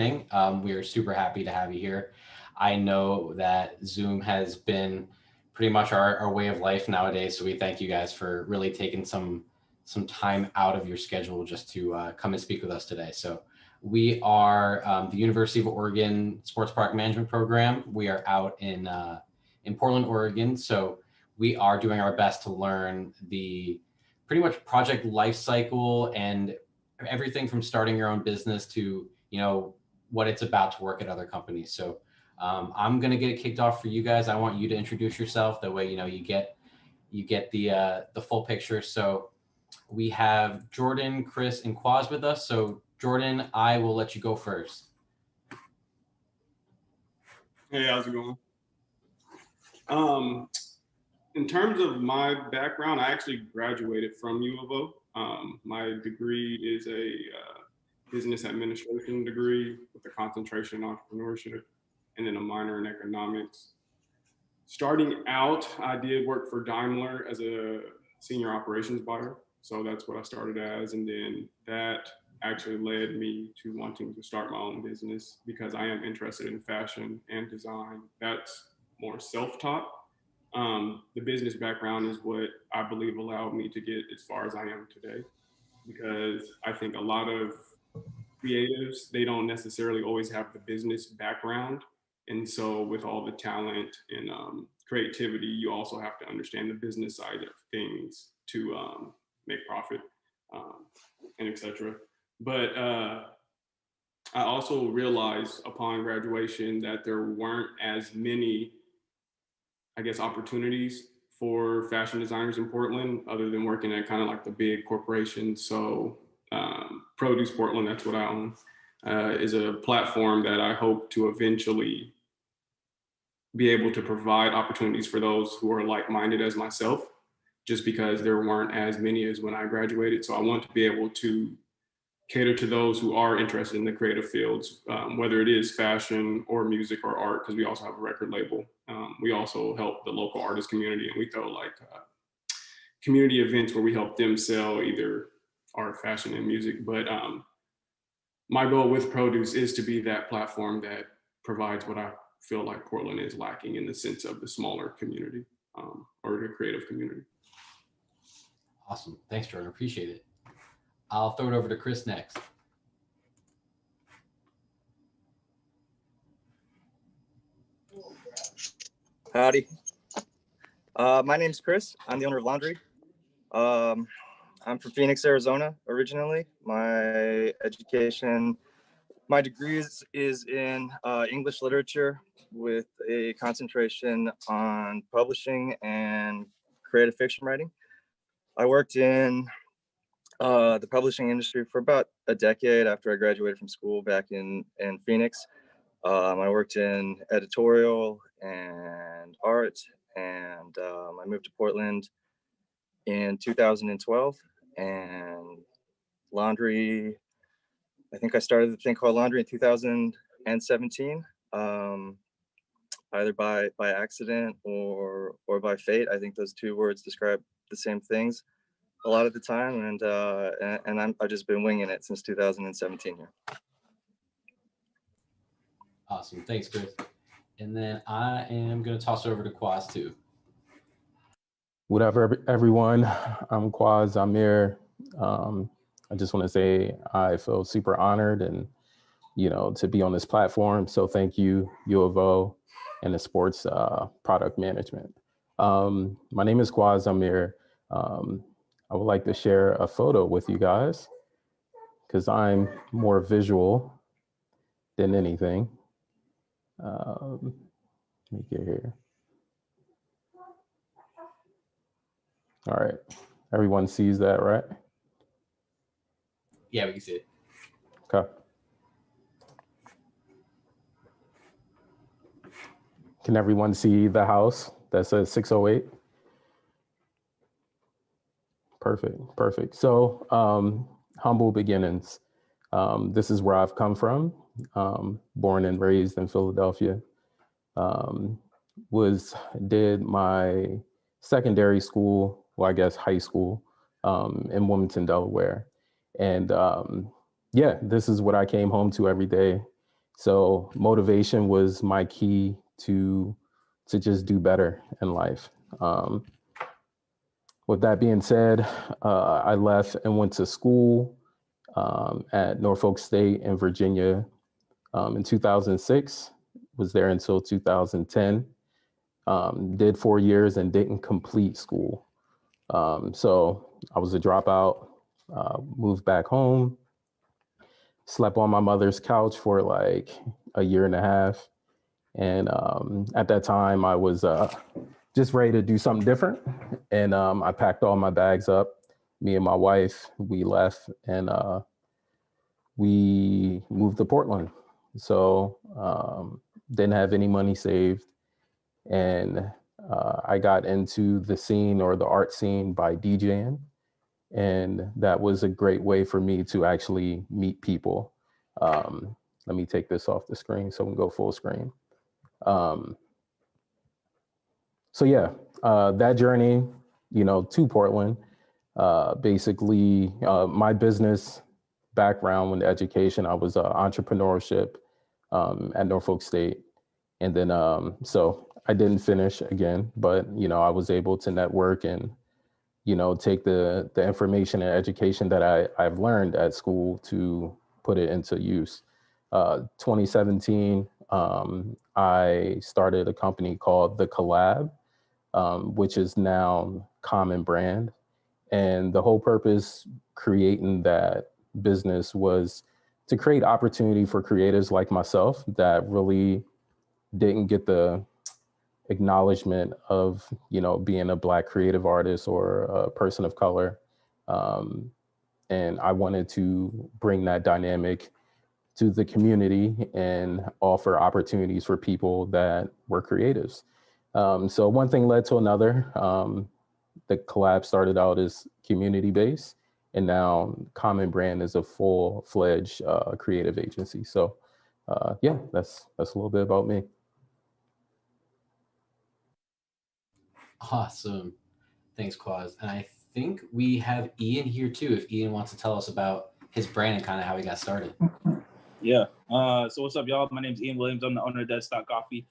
We are super happy to have you here. I know that Zoom has been pretty much our way of life nowadays, so we thank you guys for really taking some time out of your schedule just to come and speak with us today. So we are the University of Oregon Sports Product Management Program. We are out in Portland, Oregon. So we are doing our best to learn the pretty much project life cycle and everything from starting your own business to, what it's about to work at other companies. So I'm going to get it kicked off for you guys. I want you to introduce yourself. That way, you get the full picture. So we have Jordan, Chris, and Quaz with us. So Jordan, I will let you go first. Hey, how's it going? In terms of my background, I actually graduated from U of O. My degree is a business administration degree with a concentration in entrepreneurship and then a minor in economics. Starting out, I did work for Daimler as a senior operations buyer. So that's what I started as. And then that actually led me to wanting to start my own business because I am interested in fashion and design. That's more self-taught. The business background is what I believe allowed me to get as far as I am today, because I think a lot of creatives, they don't necessarily always have the business background. And so with all the talent and creativity, you also have to understand the business side of things to make profit and etc. But I also realized upon graduation that there weren't as many, I guess, opportunities for fashion designers in Portland other than working at kind of like the big corporations. So Produce Portland, that's what I own, is a platform that I hope to eventually be able to provide opportunities for those who are like-minded as myself, just because there weren't as many as when I graduated. So I want to be able to cater to those who are interested in the creative fields, whether it is fashion or music or art, because we also have a record label. We also help the local artist community, and we throw like community events where we help them sell either art, fashion, and music. But my goal with Produce is to be that platform that provides what I feel like Portland is lacking in the sense of the smaller community or the creative community. Awesome. Thanks, Jordan. Appreciate it. I'll throw it over to Chris next. Howdy. My name's Chris. I'm the owner of Laundry. I'm from Phoenix, Arizona, originally. My education, my degree is in English literature with a concentration on publishing and creative fiction writing. I worked in the publishing industry for about a decade after I graduated from school back in Phoenix. I worked in editorial and art, and I moved to Portland in 2012, and Laundry, I think I started the thing called Laundry in 2017, either by accident or by fate. I think those two words describe the same things a lot of the time, and I've just been winging it since 2017 here. Awesome. Thanks, Chris. And then I am going to toss it over to Quaz too. What up, everyone? I'm Quaz. I'm here. I just want to say I feel super honored and, to be on this platform. So thank you, U of O and the Sports Product Management. My name is Quaz Amir. I would like to share a photo with you guys because I'm more visual than anything. Let me get here. All right, everyone sees that, right? Yeah, we can see it. Okay. Can everyone see the house that says 608? Perfect. So humble beginnings. This is where I've come from, born and raised in Philadelphia. Did my secondary school, well, I guess high school, in Wilmington, Delaware. And yeah, this is what I came home to every day. So motivation was my key to just do better in life. With that being said, I left and went to school at Norfolk State in Virginia in 2006. Was there until 2010. Did 4 years and didn't complete school. So I was a dropout, moved back home, slept on my mother's couch for like a year and a half. And at that time, I was just ready to do something different. And I packed all my bags up. Me and my wife, we left and we moved to Portland. So didn't have any money saved. And I got into the scene or the art scene by DJing. And that was a great way for me to actually meet people. Let me take this off the screen so we can go full screen. So yeah, that journey, to Portland, basically my business background with education, I was entrepreneurship at Norfolk State. And then, so I didn't finish again, but, I was able to network and, take the information and education that I've learned at school to put it into use. 2017, I started a company called The Collab, which is now Common Brand. And the whole purpose creating that business was to create opportunity for creators like myself that really didn't get the acknowledgement of, being a Black creative artist or a person of color. And I wanted to bring that dynamic to the community and offer opportunities for people that were creatives. So one thing led to another. The collab started out as community-based, and now Common Brand is a full-fledged creative agency. So yeah, that's a little bit about me. Awesome. Thanks, Quaz. And I think we have Ian here too, if Ian wants to tell us about his brand and kind of how he got started. Yeah. So what's up, y'all? My name's Ian Williams. I'm the owner of Dead Stock Coffee.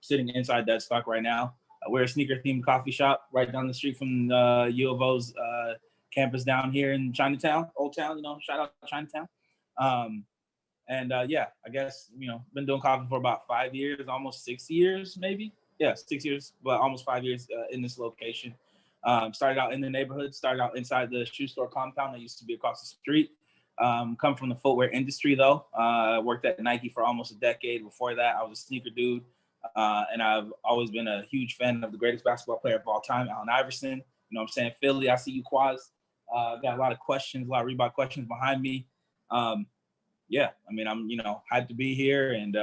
Sitting inside Dead Stock right now. We're a sneaker-themed coffee shop right down the street from U of O's campus down here in Chinatown, Old Town. Shout out to Chinatown. Yeah, I guess been doing coffee for about 5 years, almost 6 years, maybe. Yeah, 6 years, but almost 5 years in this location. Started out in the neighborhood. Started out inside the shoe store compound that used to be across the street. Come from the footwear industry though. Worked at Nike for almost a decade. Before that, I was a sneaker dude. And I've always been a huge fan of the greatest basketball player of all time, Allen Iverson. You know what I'm saying? Philly, I see you, Quaz. Got a lot of questions, a lot of Reebok questions behind me. Yeah, I mean, I'm, hyped to be here and,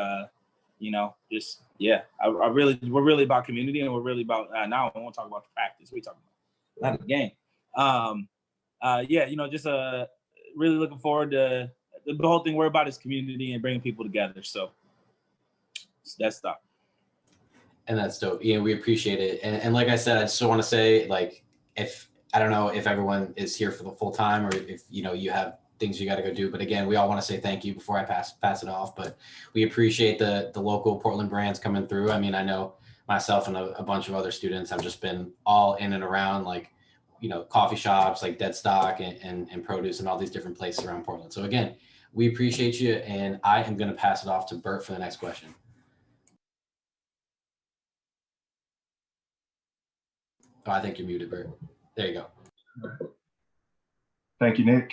just, yeah, we're really about community and we're really about, now I won't talk about the practice. We talking about not the game. Yeah, just really looking forward to the whole thing we're about is community and bringing people together. So that's stuff. And that's dope, Ian. We appreciate it. And like I said, I just want to say, like, if I don't know if everyone is here for the full time or if you have things you got to go do. But again, we all want to say thank you before I pass it off. But we appreciate the local Portland brands coming through. I mean, I know myself and a bunch of other students have just been all in and around, like, coffee shops like Dead Stock and Produce and all these different places around Portland. So again, we appreciate you. And I am going to pass it off to Bert for the next question. Oh, I think you're muted, Bert. There you go. Thank you, Nick.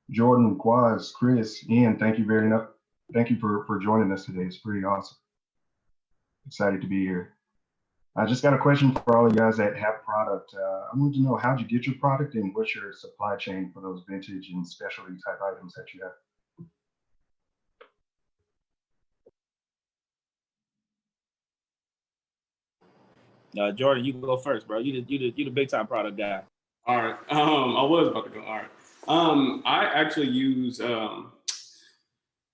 Jordan, Quaz, Chris, Ian, thank you very much. Thank you for joining us today. It's pretty awesome. Excited to be here. I just got a question for all of you guys that have product. I wanted to know, how'd you get your product and what's your supply chain for those vintage and specialty type items that you have? Jordan, you go first, bro. You the big time product guy. All right. I was about to go. All right. I actually use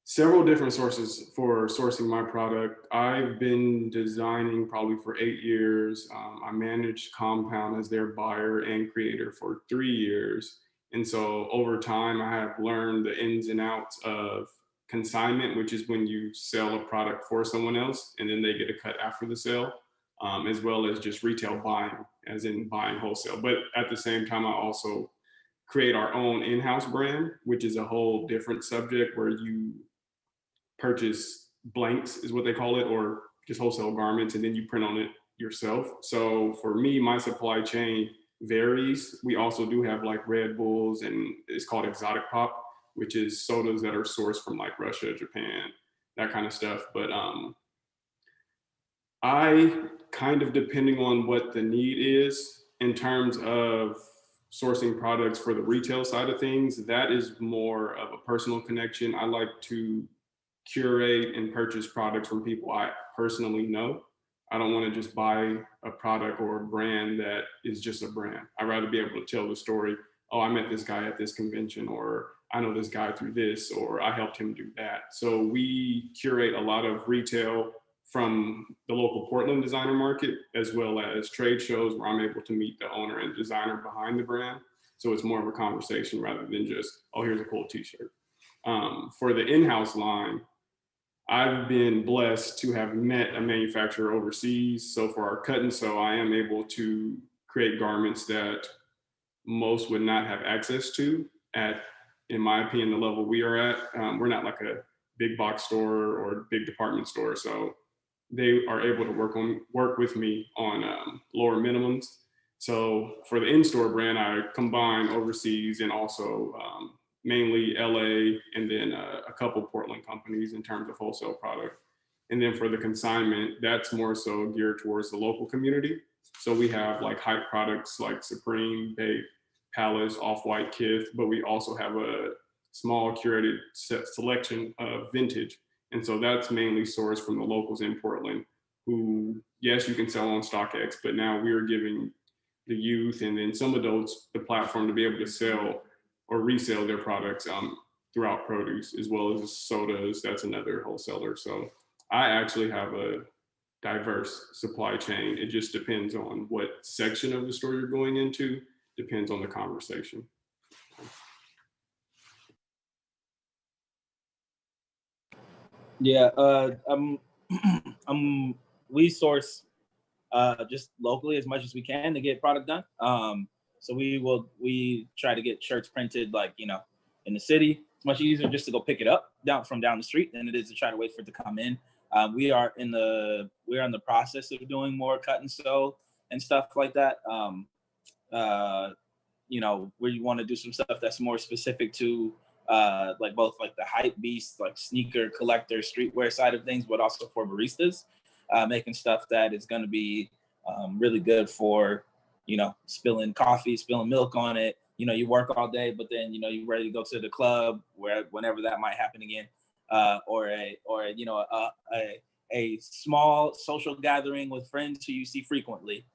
several different sources for sourcing my product. I've been designing probably for 8 years. I managed Compound as their buyer and creator for 3 years. And so over time, I have learned the ins and outs of consignment, which is when you sell a product for someone else and then they get a cut after the sale, as well as just retail buying, as in buying wholesale. But at the same time, I also create our own in-house brand, which is a whole different subject, where you purchase blanks is what they call it, or just wholesale garments, and then you print on it yourself. So for me, my supply chain varies. We also do have like Red Bulls, and it's called exotic pop, which is sodas that are sourced from like Russia, Japan, that kind of stuff. But I kind of, depending on what the need is in terms of sourcing products for the retail side of things, that is more of a personal connection. I like to curate and purchase products from people I personally know. I don't want to just buy a product or a brand that is just a brand. I'd rather be able to tell the story. Oh, I met this guy at this convention, or I know this guy through this, or I helped him do that. So we curate a lot of retail from the local Portland designer market, as well as trade shows where I'm able to meet the owner and designer behind the brand. So it's more of a conversation rather than just, oh, here's a cool t-shirt. For the in-house line, I've been blessed to have met a manufacturer overseas. So for our cut and sew, I am able to create garments that most would not have access to at, in my opinion, the level we are at. We're not like a big box store or big department store. So they are able to work with me on lower minimums. So for the in-store brand, I combine overseas and also mainly LA, and then a couple Portland companies in terms of wholesale product. And then for the consignment, that's more so geared towards the local community. So we have like hype products like Supreme, Bape, Palace, Off-White, Kith, but we also have a small curated selection of vintage. And so that's mainly sourced from the locals in Portland, who, yes, you can sell on StockX, but now we are giving the youth and then some adults the platform to be able to sell or resell their products throughout produce, as well as sodas. That's another wholesaler. So I actually have a diverse supply chain. It just depends on what section of the store you're going into, depends on the conversation. Yeah, we source just locally as much as we can to get product done. So we try to get shirts printed like, you know, in the city. It's much easier just to go pick it up down the street than it is to try to wait for it to come in. We're in the process of doing more cut and sew and stuff like that. You know, where you want to do some stuff that's more specific to like both like the hype beast, like sneaker collector, streetwear side of things, but also for baristas, making stuff that is going to be really good for, you know, spilling coffee, spilling milk on it. You know, you work all day, but then, you know, you're ready to go to the club whenever that might happen again, or you know, a small social gathering with friends who you see frequently.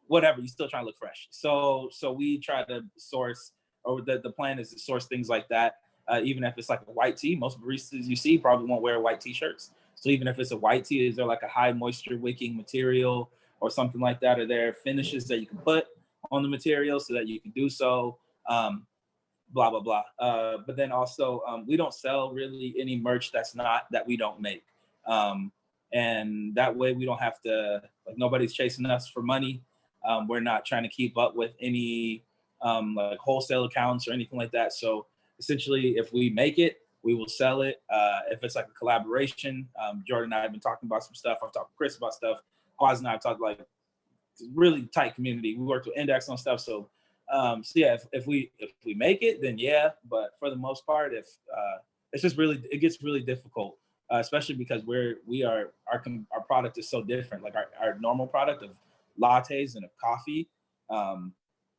Whatever, you still trying to look fresh. So we try to source, or the plan is to source things like that. Even if it's like a white tee, most baristas you see probably won't wear white t-shirts. So even if it's a white tee, is there like a high moisture wicking material or something like that? Are there finishes that you can put on the material so that you can do so? Blah, blah, blah. But then also, we don't sell really any merch that we don't make. And that way we don't have to, like, nobody's chasing us for money. We're not trying to keep up with any like wholesale accounts or anything like that. So essentially, if we make it, we will sell it. If it's like a collaboration, Jordan and I have been talking about some stuff. I've talked to Chris about stuff. Quaz and I have talked, like, really tight community. We worked with Index on stuff. So yeah, if we make it, then yeah. But for the most part, if it's just really, it gets really difficult, especially because our product is so different. Like our normal product of lattes and of coffee,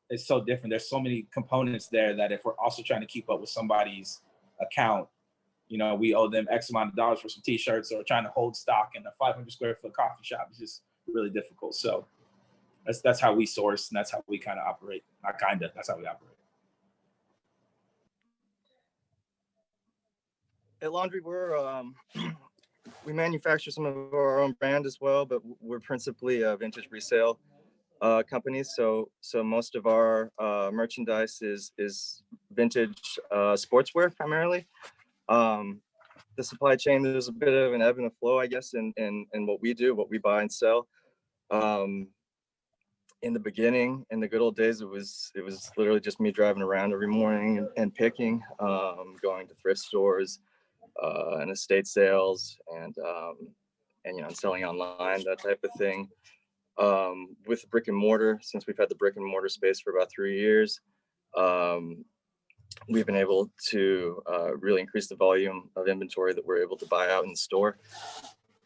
it's so different. There's so many components there that if we're also trying to keep up with somebody's account, you know, we owe them X amount of dollars for some t-shirts, or trying to hold stock in a 500 square foot coffee shop is just really difficult. So that's how we source, and that's how we kind of operate. That's how we operate. At Laundry, we manufacture some of our own brand as well, but we're principally a vintage resale companies. So most of our merchandise is vintage sportswear primarily. The supply chain, there's a bit of an ebb and a flow, I guess, in what we do, what we buy and sell. In the beginning, in the good old days, it was literally just me driving around every morning and picking, going to thrift stores and estate sales, and selling online, that type of thing. With brick and mortar, since we've had the brick and mortar space for about 3 years, we've been able to really increase the volume of inventory that we're able to buy out in the store.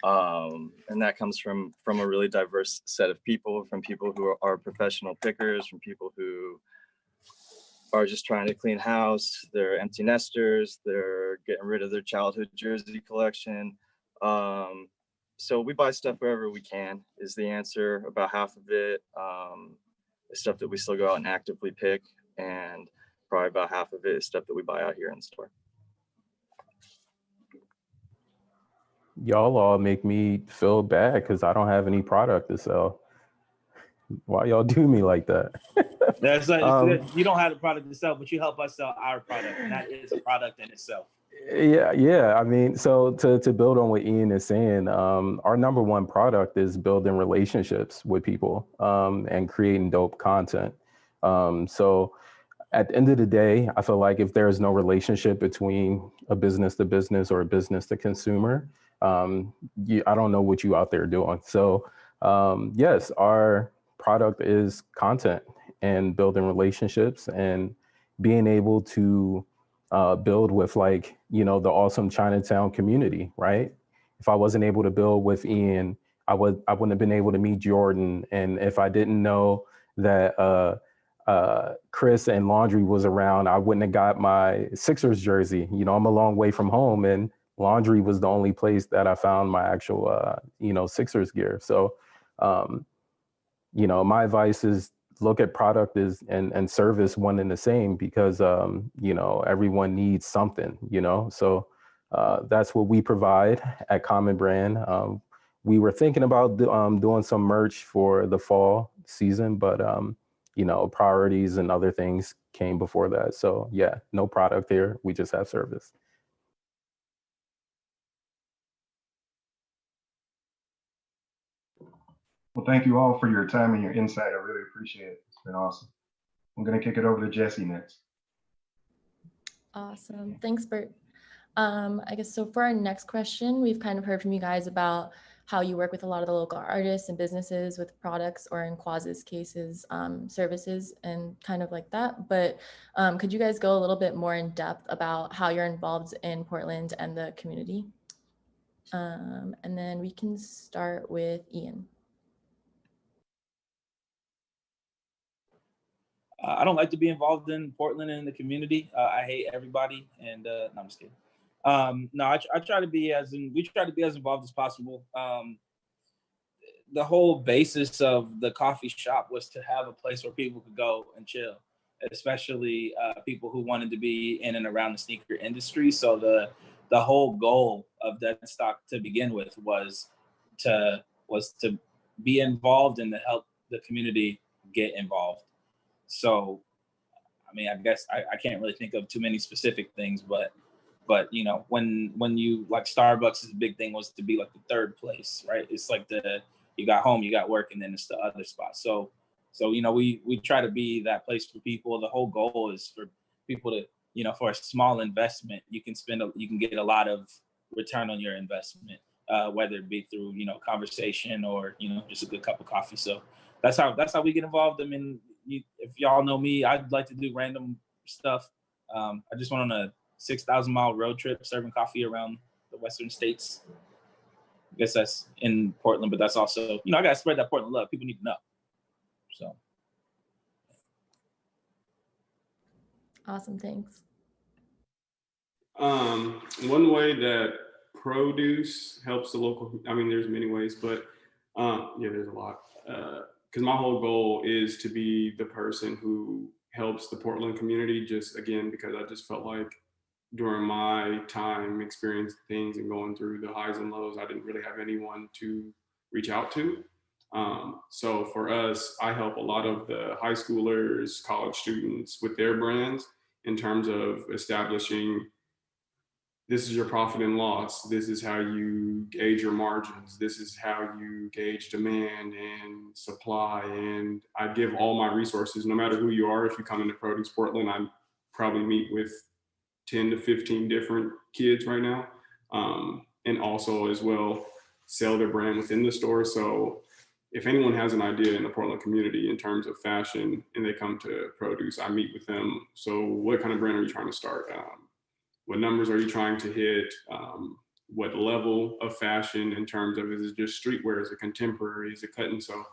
And that comes from a really diverse set of people, from people who are professional pickers, from people who are just trying to clean house, they're empty nesters, they're getting rid of their childhood jersey collection. So we buy stuff wherever we can is the answer. About half of it is stuff that we still go out and actively pick, and probably about half of it is stuff that we buy out here in the store. Y'all all make me feel bad because I don't have any product to sell. Why y'all do me like that? That's like, you don't have the product to sell, but you help us sell our product, and that is a product in itself. Yeah. I mean, so to build on what Ian is saying, our number one product is building relationships with people and creating dope content. So at the end of the day, I feel like if there is no relationship between a business to business or a business to consumer, I don't know what you out there doing. So yes, our product is content and building relationships and being able to build with the awesome Chinatown community, right? If I wasn't able to build with Ian, I wouldn't have been able to meet Jordan. And if I didn't know that Chris and Laundry was around, I wouldn't have got my Sixers jersey. I'm a long way from home, and Laundry was the only place that I found my actual, Sixers gear. So, my advice is look at product and service one and the same, because, everyone needs something, so that's what we provide at Common Brand. We were thinking about doing some merch for the fall season, but, priorities and other things came before that. So yeah, no product here. We just have service. Well, thank you all for your time and your insight. I really appreciate it. It's been awesome. I'm going to kick it over to Jesse next. Awesome. Thanks, Bert. I guess so for our next question, we've kind of heard from you guys about how you work with a lot of the local artists and businesses with products, or in Quaz's cases, services and kind of like that. But could you guys go a little bit more in depth about how you're involved in Portland and the community? And then we can start with Ian. I don't like to be involved in Portland and the community. I hate everybody, and no, I'm just kidding. No, I try to be we try to be as involved as possible. The whole basis of the coffee shop was to have a place where people could go and chill, especially people who wanted to be in and around the sneaker industry. So the whole goal of Deadstock to begin with was to be involved and to help the community get involved. So, I mean, I guess I can't really think of too many specific things, but when you, like, Starbucks' big thing was to be like the third place, right? It's like you got home, you got work, and then it's the other spot. So we try to be that place for people. The whole goal is for people to, for a small investment, you can get a lot of return on your investment, whether it be through, conversation or, just a good cup of coffee. So that's how we get involved. I mean, if y'all know me, I'd like to do random stuff. I just went on a 6,000-mile road trip serving coffee around the Western states. I guess that's in Portland, but that's also, I got to spread that Portland love. People need to know. So. Awesome. Thanks. One way that produce helps the local, I mean, there's many ways, but there's a lot. Because my whole goal is to be the person who helps the Portland community, just again, because I just felt like during my time experiencing things and going through the highs and lows, I didn't really have anyone to reach out to. So for us, I help a lot of the high schoolers, college students with their brands in terms of establishing this is your profit and loss. This is how you gauge your margins. This is how you gauge demand and supply. And I give all my resources, no matter who you are. If you come into Produce Portland, I probably meet with 10 to 15 different kids right now. And also as well, sell their brand within the store. So if anyone has an idea in the Portland community in terms of fashion and they come to Produce, I meet with them. So what kind of brand are you trying to start? What numbers are you trying to hit? What level of fashion in terms of, is it just streetwear? Is it contemporary? Is it cut and sew?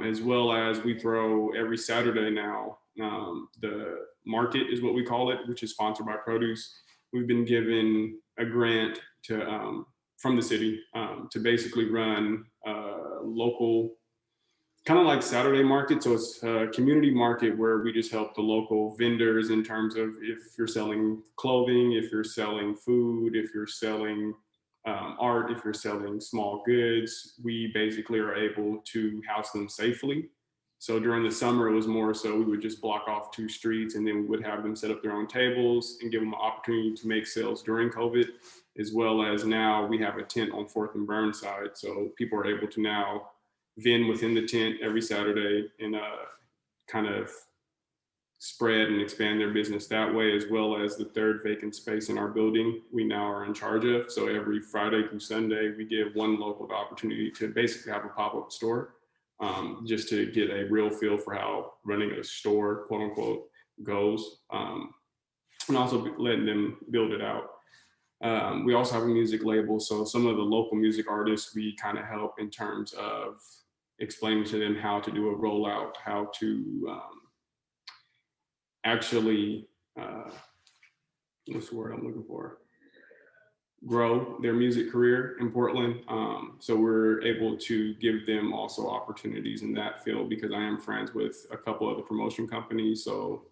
As well as we throw every Saturday now, the market is what we call it, which is sponsored by Produce. We've been given a grant to from the city to basically run local, kind of like Saturday market. So it's a community market where we just help the local vendors in terms of if you're selling clothing, if you're selling food, if you're selling art, if you're selling small goods, we basically are able to house them safely. So during the summer, it was more so we would just block off 2 streets and then we would have them set up their own tables and give them an opportunity to make sales during COVID, as well as now we have a tent on 4th and Burnside. So people are able to now vend within the tent every Saturday and kind of spread and expand their business that way, as well as the 3rd vacant space in our building we now are in charge of. So every Friday through Sunday, we give one local the opportunity to basically have a pop-up store, just to get a real feel for how running a store, quote unquote, goes, and also letting them build it out. We also have a music label. So some of the local music artists, we kind of help in terms of explaining to them how to do a rollout, how to actually, what's the word I'm looking for? Grow their music career in Portland. So we're able to give them also opportunities in that field, because I am friends with a couple of the promotion companies. So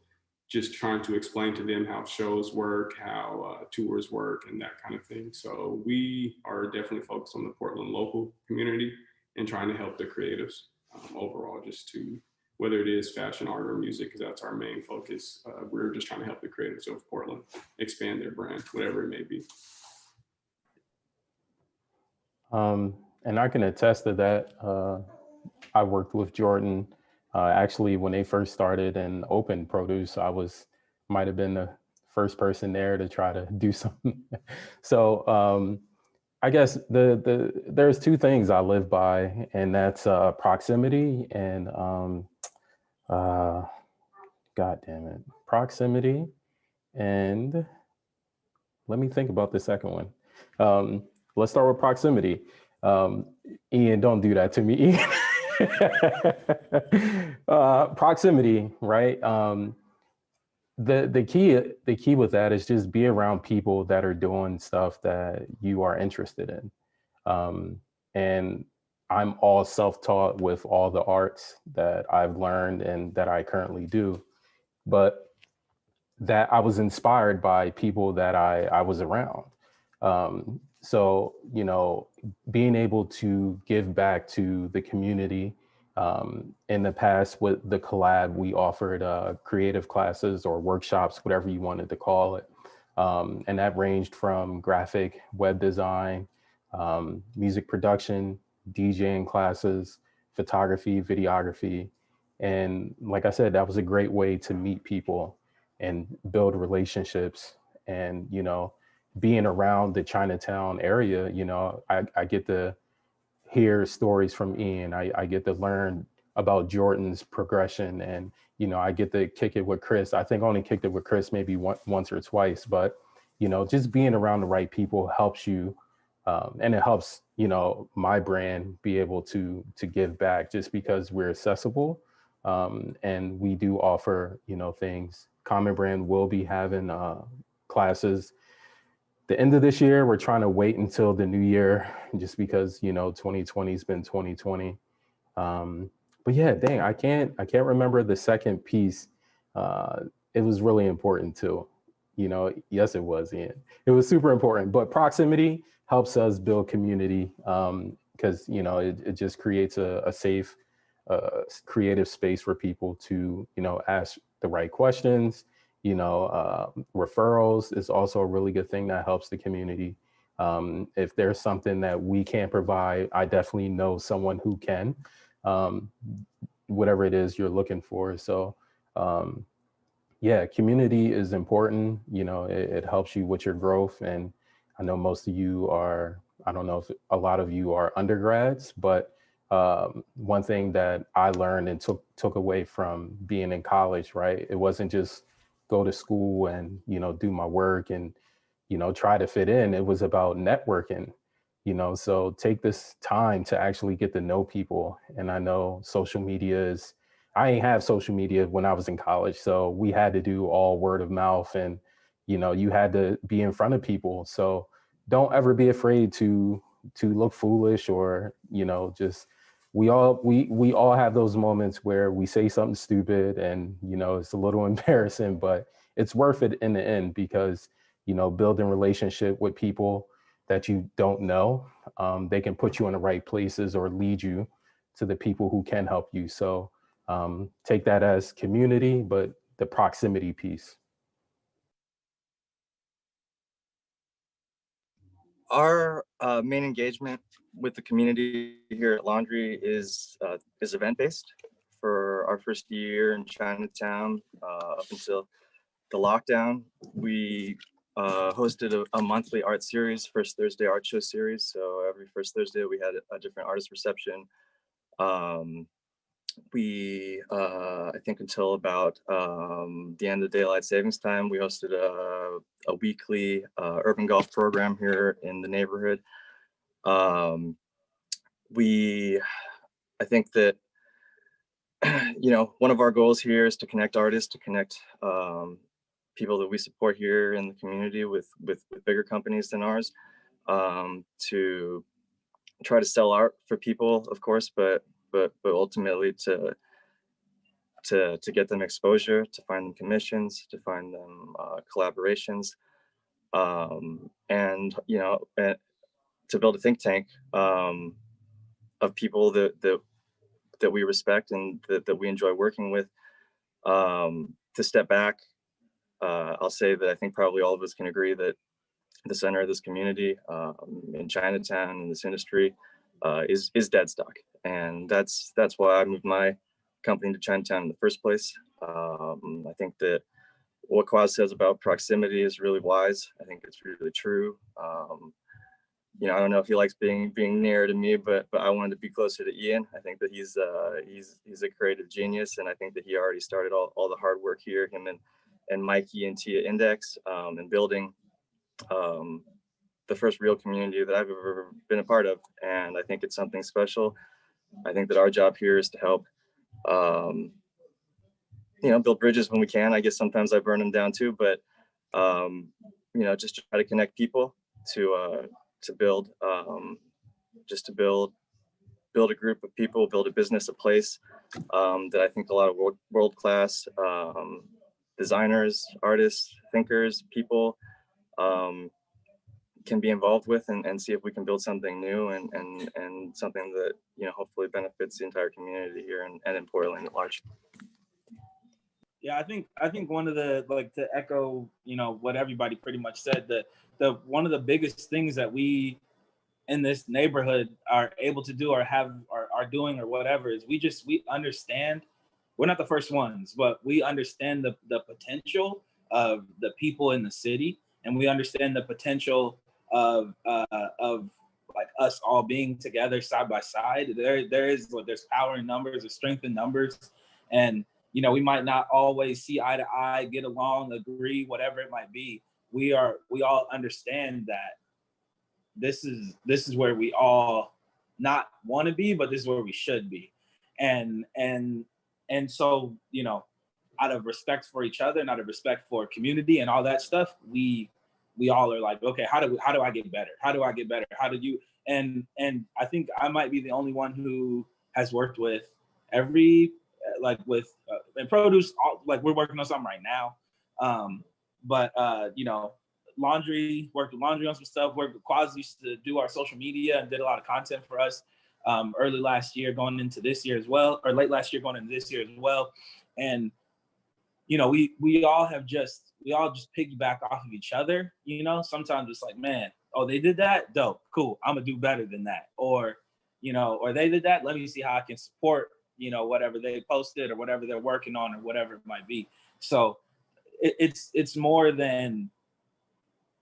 just trying to explain to them how shows work, how tours work, and that kind of thing. So we are definitely focused on the Portland local community and trying to help the creatives overall, just to, whether it is fashion, art, or music, because that's our main focus. We're just trying to help the creatives of Portland expand their brand, whatever it may be. And I can attest to that. I worked with Jordan. Actually, when they first started and opened Produce, I might have been the first person there to try to do something. So I guess there's 2 things I live by, and that's proximity and God damn it, proximity, and let me think about the second one. Let's start with proximity. Ian, don't do that to me, Ian. Proximity, right? The key with that is just be around people that are doing stuff that you are interested in. And I'm all self-taught with all the arts that I've learned and that I currently do, but that I was inspired by people that I was around. So, you know, being able to give back to the community. In the past, with the collab, we offered creative classes or workshops, whatever you wanted to call it. And that ranged from graphic, web design, music production, DJing classes, photography, videography. And like I said, that was a great way to meet people and build relationships. And, you know, being around the Chinatown area, you know, I get to hear stories from Ian. I get to learn about Jordan's progression, and, you know, I get to kick it with Chris. I think I only kicked it with Chris maybe once or twice, but, you know, just being around the right people helps you. And it helps, you know, my brand be able to give back, just because we're accessible. And we do offer, you know, things. Common Brand will be having classes the end of this year. We're trying to wait until the new year, just because, you know, 2020 has been 2020. But yeah, dang, I can't remember the second piece. It was really important too. You know, yes, it was, Ian. It was super important, but proximity helps us build community, because, you know, it just creates a safe, creative space for people to, you know, ask the right questions Referrals is also a really good thing that helps the community. If there's something that we can't provide, I definitely know someone who can, whatever it is you're looking for. So yeah, community is important. It helps you with your growth. And I know most of you are, I don't know if a lot of you are undergrads, but one thing that I learned and took away from being in college, right? It wasn't just go to school and, do my work and, try to fit in. It was about networking, so take this time to actually get to know people. And I know social media I ain't have social media when I was in college. So we had to do all word of mouth and, you had to be in front of people. So don't ever be afraid to look foolish or, just we all have those moments where we say something stupid and, it's a little embarrassing, but it's worth it in the end because, building relationship with people that you don't know, they can put you in the right places or lead you to the people who can help you. So take that as community, but the proximity piece. Our main engagement with the community here at Laundry is event-based. For our first year in Chinatown, up until the lockdown, we hosted a monthly art series, First Thursday art show series. So every first Thursday we had a different artist reception. I think until about the end of daylight savings time, we hosted a weekly urban golf program here in the neighborhood. I think that, one of our goals here is to connect artists, to connect people that we support here in the community with bigger companies than ours, to try to sell art for people, of course, but ultimately to get them exposure, to find them commissions, to find them collaborations, and to build a think tank of people that we respect and that we enjoy working with. To step back, I'll say that I think probably all of us can agree that the center of this community in Chinatown, in this industry, is dead stock, and that's why I moved my company to Chinatown in the first place. I think that what Quaz says about proximity is really wise. I think it's really true. I don't know if he likes being near to me, but I wanted to be closer to Ian. I think that he's a creative genius, and I think that he already started all the hard work here, him and Mikey and Tia Index, and building the first real community that I've ever been a part of. And I think it's something special. I think that our job here is to help, build bridges when we can. I guess sometimes I burn them down too, but, just try to connect people to build, build a group of people, build a business, a place that I think a lot of world-class designers, artists, thinkers, people can be involved with, and see if we can build something new and something that hopefully benefits the entire community here and in Portland at large. Yeah, I think one of the, to echo what everybody pretty much said, the one of the biggest things that we in this neighborhood are able to do or are doing or whatever is we understand. We're not the first ones, but we understand the potential of the people in the city, and we understand the potential of us all being together side by side. There's power in numbers, there's strength in numbers, and we might not always see eye to eye, get along, agree, whatever it might be. We all understand that this is where we all not want to be, but this is where we should be, and so out of respect for each other and out of respect for community and all that stuff, we all are like, okay, how do I get better? How do I get better? How do you? And I think I might be the only one who has worked with every in produce. We're working on something right now, but Laundry, worked with Laundry on some stuff. Worked with Quaz, used to do our social media and did a lot of content for us early last year, going into this year as well, or late last year, going into this year as well. And we all just piggyback off of each other. Sometimes it's like, man, oh, they did that, dope, cool, I'm gonna do better than that. Or they did that, let me see how I can support whatever they posted or whatever they're working on or whatever it might be. So it's more than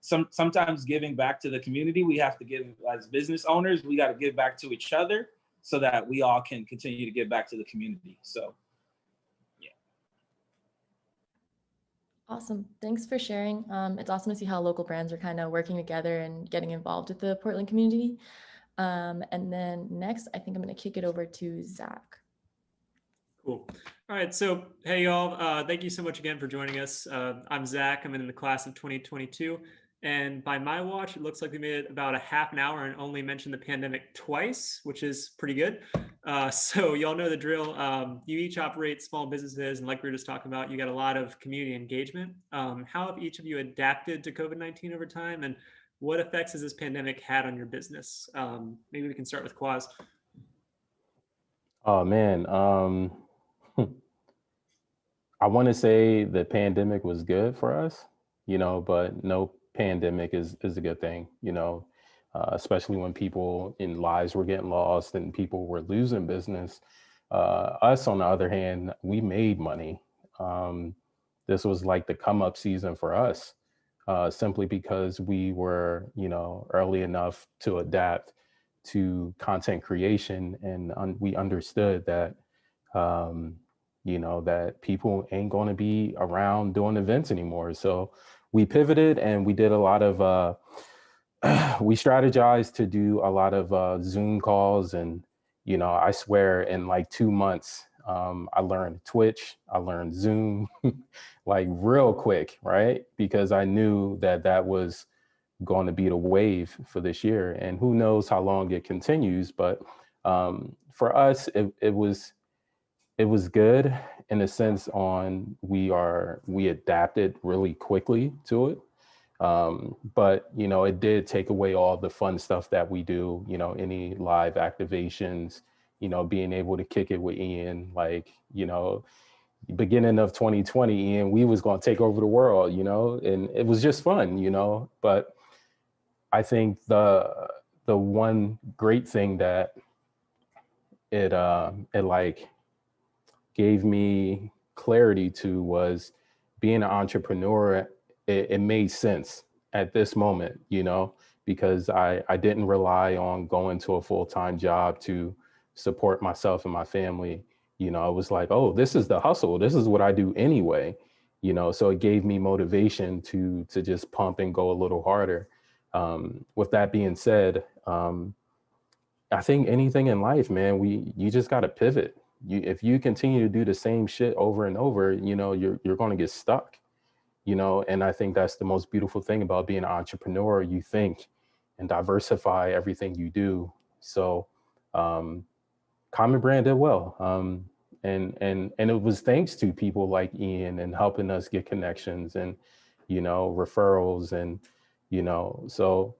sometimes giving back to the community. We have to give, as business owners, we got to give back to each other so that we all can continue to give back to the community. So yeah. Awesome. Thanks for sharing. It's awesome to see how local brands are kind of working together and getting involved with the Portland community. And then next, I think I'm going to kick it over to Zach. Cool. All right. So, hey, y'all. Thank you so much again for joining us. I'm Zach. I'm in the class of 2022. And by my watch, it looks like we made it about a half an hour and only mentioned the pandemic twice, which is pretty good. So y'all know the drill. You each operate small businesses. And like we were just talking about, you got a lot of community engagement. How have each of you adapted to COVID-19 over time? And what effects has this pandemic had on your business? Maybe we can start with Quaz. Oh, man. I want to say the pandemic was good for us, but no pandemic is a good thing, especially when people in lives were getting lost and people were losing business. Us, on the other hand, we made money. This was like the come up season for us, simply because we were, early enough to adapt to content creation. And we understood that, that people ain't going to be around doing events anymore. So we pivoted and we did a lot of, we strategized to do a lot of Zoom calls. And, I swear in like 2 months, I learned Twitch, I learned Zoom, like real quick, right? Because I knew that was going to be the wave for this year. And who knows how long it continues. But for us, it was good in a sense on we adapted really quickly to it. But, it did take away all the fun stuff that we do, any live activations, being able to kick it with Ian, like, beginning of 2020, Ian, we was going to take over the world, and it was just fun, but I think the one great thing that it like gave me clarity to was being an entrepreneur. It made sense at this moment, because I didn't rely on going to a full-time job to support myself and my family. I was like, oh, this is the hustle. This is what I do anyway, so it gave me motivation to just pump and go a little harder. With that being said, I think anything in life, man, you just got to pivot. If you continue to do the same shit over and over, you're going to get stuck, and I think that's the most beautiful thing about being an entrepreneur. You think and diversify everything you do. So Common Brand did well. And it was thanks to people like Ian and helping us get connections and, referrals and, so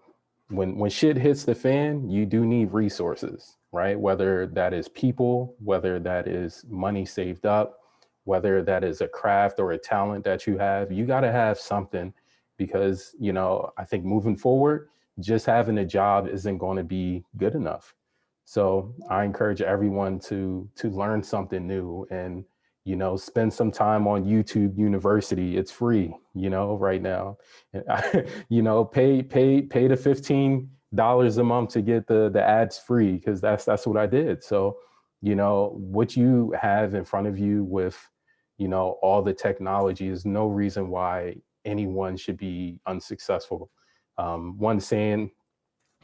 when shit hits the fan, you do need resources, right? Whether that is people, whether that is money saved up, whether that is a craft or a talent that you have, you got to have something because, I think moving forward, just having a job isn't going to be good enough. So I encourage everyone to learn something new and, spend some time on YouTube University. It's free, right now. Pay the $15 a month to get the ads free because that's what I did. So, what you have in front of you with, all the technology is no reason why anyone should be unsuccessful. One saying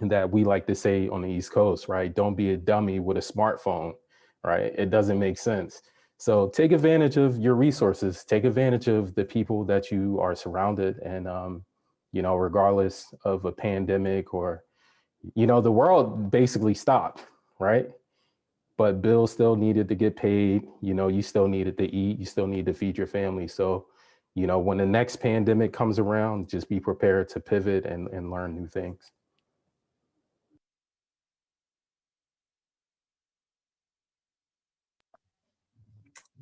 that we like to say on the East Coast, right? Don't be a dummy with a smartphone, right? It doesn't make sense. So take advantage of your resources, take advantage of the people that you are surrounded and, regardless of a pandemic or, the world basically stopped, right? But bills still needed to get paid. You still needed to eat, you still need to feed your family. So, when the next pandemic comes around, just be prepared to pivot and learn new things.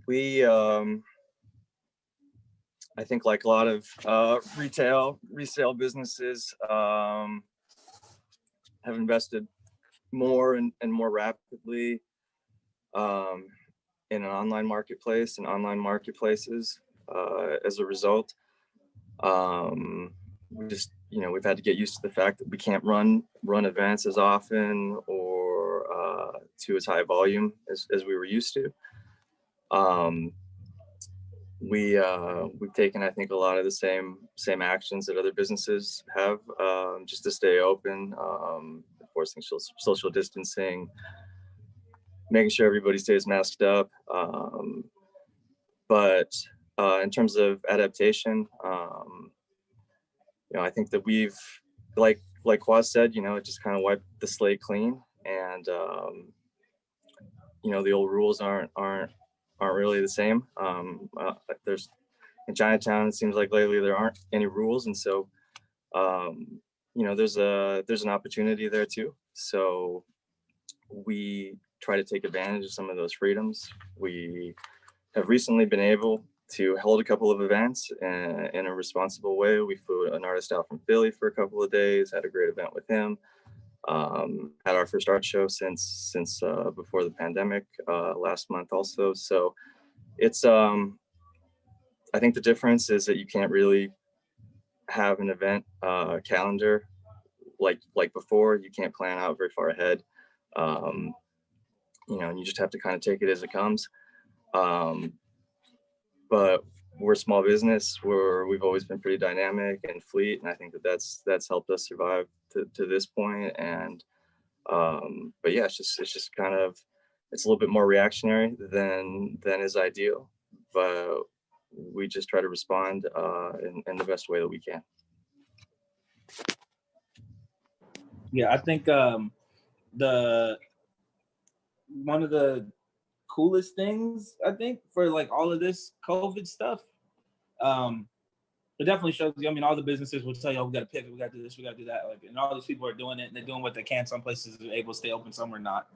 We I think like a lot of resale businesses have invested more and more rapidly in an online marketplace and online marketplaces. As a result, we just, we've had to get used to the fact that we can't run events as often or to as high volume as we were used to. We've taken, I think, a lot of the same actions that other businesses have, just to stay open, enforcing social distancing, making sure everybody stays masked up. But in terms of adaptation, I think that we've, like Quaz said, it just kind of wiped the slate clean, and the old rules aren't really the same. There's in Chinatown, it seems like lately there aren't any rules, and so there's an opportunity there too. So we try to take advantage of some of those freedoms. We have recently been able to hold a couple of events in a responsible way. We flew an artist out from Philly for a couple of days, had a great event with him. Had our first art show since before the pandemic last month also. So it's I think the difference is that you can't really have an event calendar like before. You can't plan out very far ahead. And you just have to kind of take it as it comes. But we're a small business. We've always been pretty dynamic and fleet, and I think that's helped us survive to this point. And but yeah, it's just kind of, it's a little bit more reactionary than is ideal, but we just try to respond in the best way that we can. Yeah, I think one of the coolest things, I think, for like all of this COVID stuff, it definitely shows you. I mean, all the businesses will tell you, oh, we got to pivot, we got to do this, we got to do that. Like, and all these people are doing it, and they're doing what they can. Some places are able to stay open, some are not.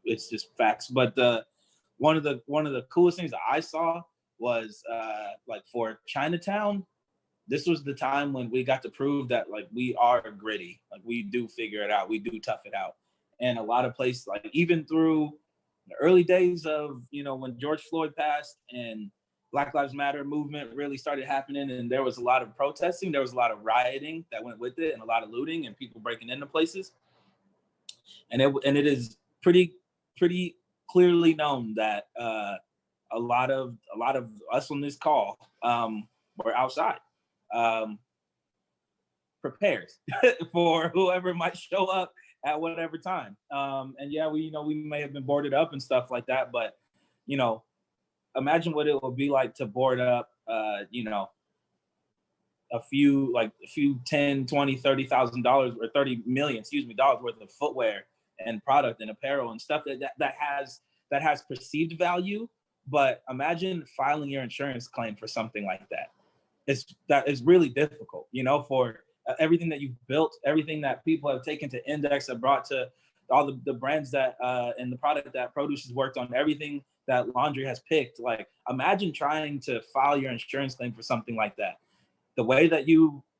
It's just facts. But one of the coolest things that I saw was like for Chinatown, this was the time when we got to prove that like we are gritty, like we do figure it out, we do tough it out. And a lot of places, like even through the early days of, when George Floyd passed and Black Lives Matter movement really started happening, and there was a lot of protesting, there was a lot of rioting that went with it, and a lot of looting and people breaking into places. And it is pretty clearly known that a lot of us on this call were outside, prepared for whoever might show up at whatever time. And yeah, we may have been boarded up and stuff like that, but imagine what it would be like to board up a few $10, $20, $30,000 or $30 million, dollars worth of footwear and product and apparel and stuff that has perceived value. But imagine filing your insurance claim for something like that. That is really difficult, for everything that you've built, everything that people have taken to index, have brought to all the brands that and the product that Produce has worked on, everything that Laundry has picked. Like, imagine trying to file your insurance claim for something like that. The way that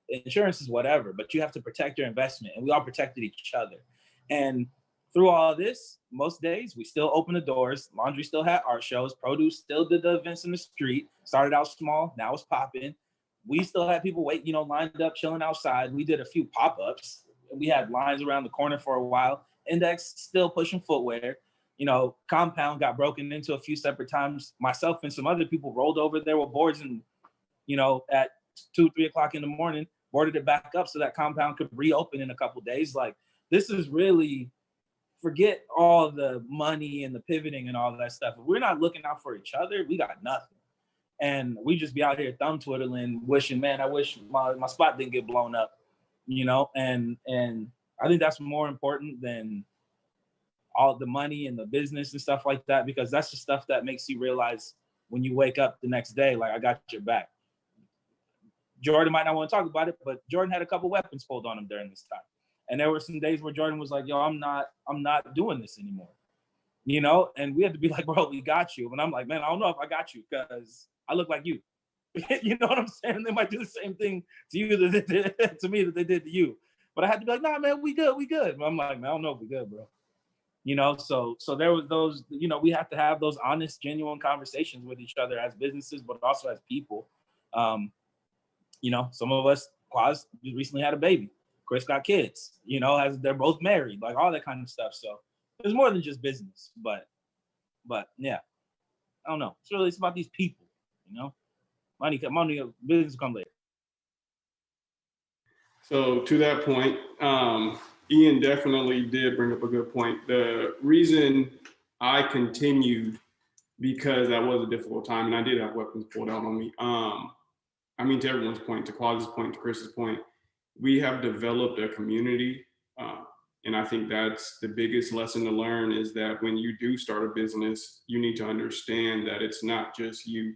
insurance is whatever, but you have to protect your investment, and we all protected each other. And through all of this, most days we still open the doors. Laundry still had art shows. Produce still did the events in the street. Started out small, now it's popping. We still had people lined up, chilling outside. We did a few pop-ups. We had lines around the corner for a while. Index still pushing footwear. Compound got broken into a few separate times. Myself and some other people rolled over there with boards and, at 2-3 o'clock in the morning, boarded it back up so that Compound could reopen in a couple of days. Like, this is really, forget all the money and the pivoting and all that stuff. If we're not looking out for each other, we got nothing. And we just be out here thumb twiddling, wishing, man, I wish my spot didn't get blown up, and I think that's more important than all the money and the business and stuff like that, because that's the stuff that makes you realize when you wake up the next day, like, I got your back. Jordan might not want to talk about it, but Jordan had a couple weapons pulled on him during this time. And there were some days where Jordan was like, yo, I'm not doing this anymore, and we had to be like, bro, we got you. And I'm like, man, I don't know if I got you, because I look like you, You know what I'm saying? They might do the same thing to you that they did to me that they did to you. But I had to be like, nah, man, we good. But I'm like, man, I don't know if we good, bro. You know, so there was those, you know, we have to have those honest, genuine conversations with each other as businesses, but also as people. You know, some of us, Quaz recently had a baby. Chris got kids, you know, they're both married, like all that kind of stuff. So there's more than just business, but yeah, I don't know. It's about these people, you know. Money, business come later. So to that point, Ian definitely did bring up a good point. The reason I continued, because that was a difficult time and I did have weapons pulled out on me. I mean, to everyone's point, to Quaz's point, to Chris's point, we have developed a community. And I think that's the biggest lesson to learn, is that when you do start a business, you need to understand that it's not just you,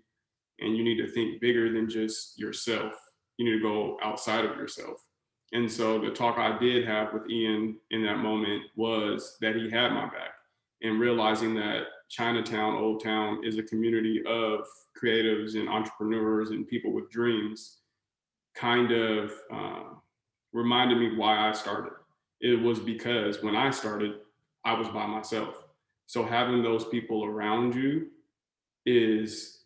and you need to think bigger than just yourself. You need to go outside of yourself. And so the talk I did have with Ian in that moment was that he had my back, and realizing that Chinatown, Old Town, is a community of creatives and entrepreneurs and people with dreams, kind of reminded me why I started. It was because when I started, I was by myself. So having those people around you is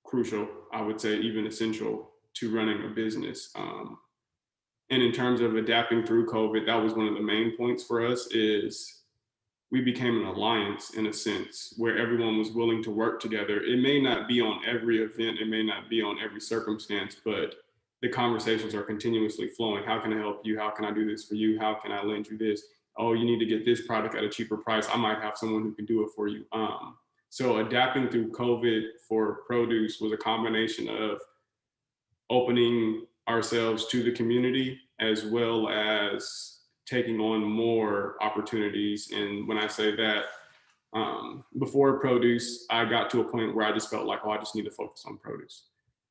crucial, I would say even essential, to running a business. And in terms of adapting through COVID, that was one of the main points for us, is we became an alliance in a sense where everyone was willing to work together. It may not be on every event, it may not be on every circumstance, but the conversations are continuously flowing. How can I help you? How can I do this for you? How can I lend you this? Oh, you need to get this product at a cheaper price. I might have someone who can do it for you. So adapting through COVID for produce was a combination of opening ourselves to the community, as well as taking on more opportunities. And when I say that, before produce, I got to a point where I just felt like, oh, I just need to focus on produce.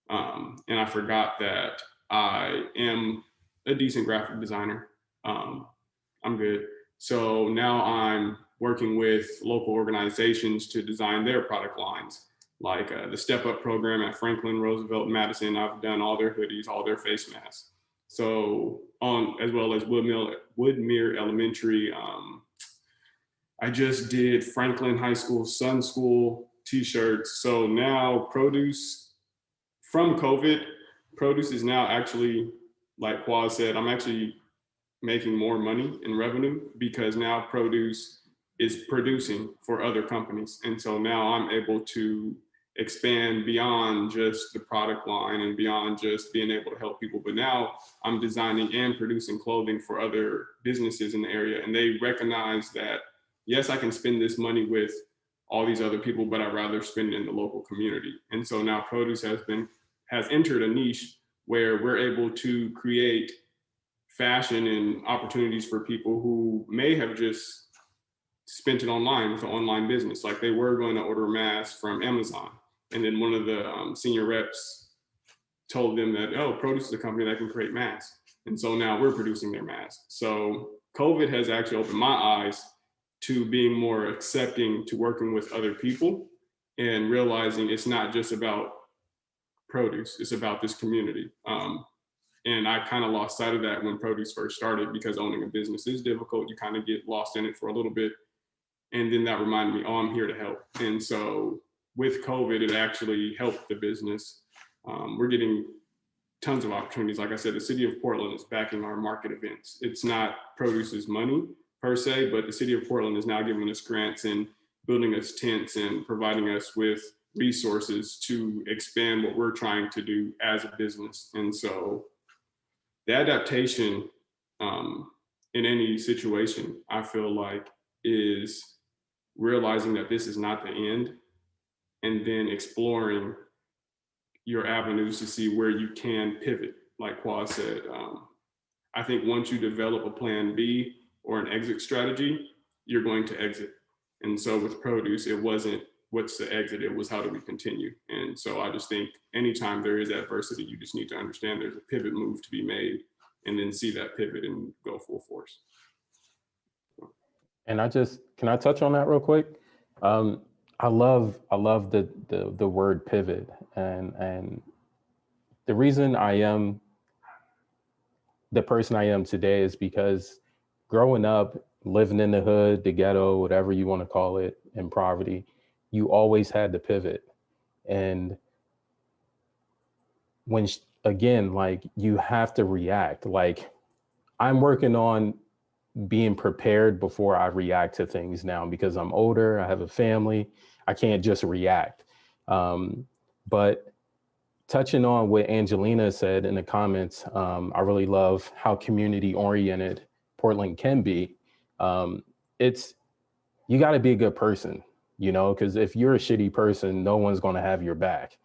And I forgot that I am a decent graphic designer. I'm good. So now I'm working with local organizations to design their product lines, like the Step Up program at Franklin, Roosevelt, Madison. I've done all their hoodies, all their face masks. So as well as Woodmere Elementary. I just did Franklin High School, Sun School t-shirts. So now produce, from COVID, produce is now actually, like Quaz said, I'm actually making more money in revenue, because now produce is producing for other companies. And so now I'm able to expand beyond just the product line and beyond just being able to help people. But now I'm designing and producing clothing for other businesses in the area. And they recognize that, yes, I can spend this money with all these other people, but I'd rather spend it in the local community. And so now produce has entered a niche where we're able to create fashion and opportunities for people who may have just spent it online with an online business. Like they were going to order a mask from Amazon. And then one of the senior reps told them that, oh, produce is a company that can create masks. And so now we're producing their masks. So COVID has actually opened my eyes to being more accepting to working with other people, and realizing it's not just about produce, it's about this community. And I kind of lost sight of that when produce first started, because owning a business is difficult. You kind of get lost in it for a little bit. And then that reminded me, oh, I'm here to help. And so with COVID, it actually helped the business. We're getting tons of opportunities. Like I said, the city of Portland is backing our market events. It's not produce's money per se, but the city of Portland is now giving us grants and building us tents and providing us with resources to expand what we're trying to do as a business. And so the adaptation in any situation, I feel like, is realizing that this is not the end, and then exploring your avenues to see where you can pivot. Like Quaz said, I think once you develop a plan B or an exit strategy, you're going to exit. And so with produce, it wasn't what's the exit, it was how do we continue. And so I just think anytime there is adversity, you just need to understand there's a pivot move to be made, and then see that pivot and go full force. And can I touch on that real quick? I love the word pivot, and the reason I am the person I am today is because growing up, living in the hood, the ghetto, whatever you want to call it, in poverty, you always had to pivot. And again, like you have to react. Like I'm working on being prepared before I react to things now because I'm older, I have a family, I can't just react. But touching on what Angelina said in the comments, I really love how community oriented Portland can be. It's, you got to be a good person, you know, because if you're a shitty person, no one's going to have your back.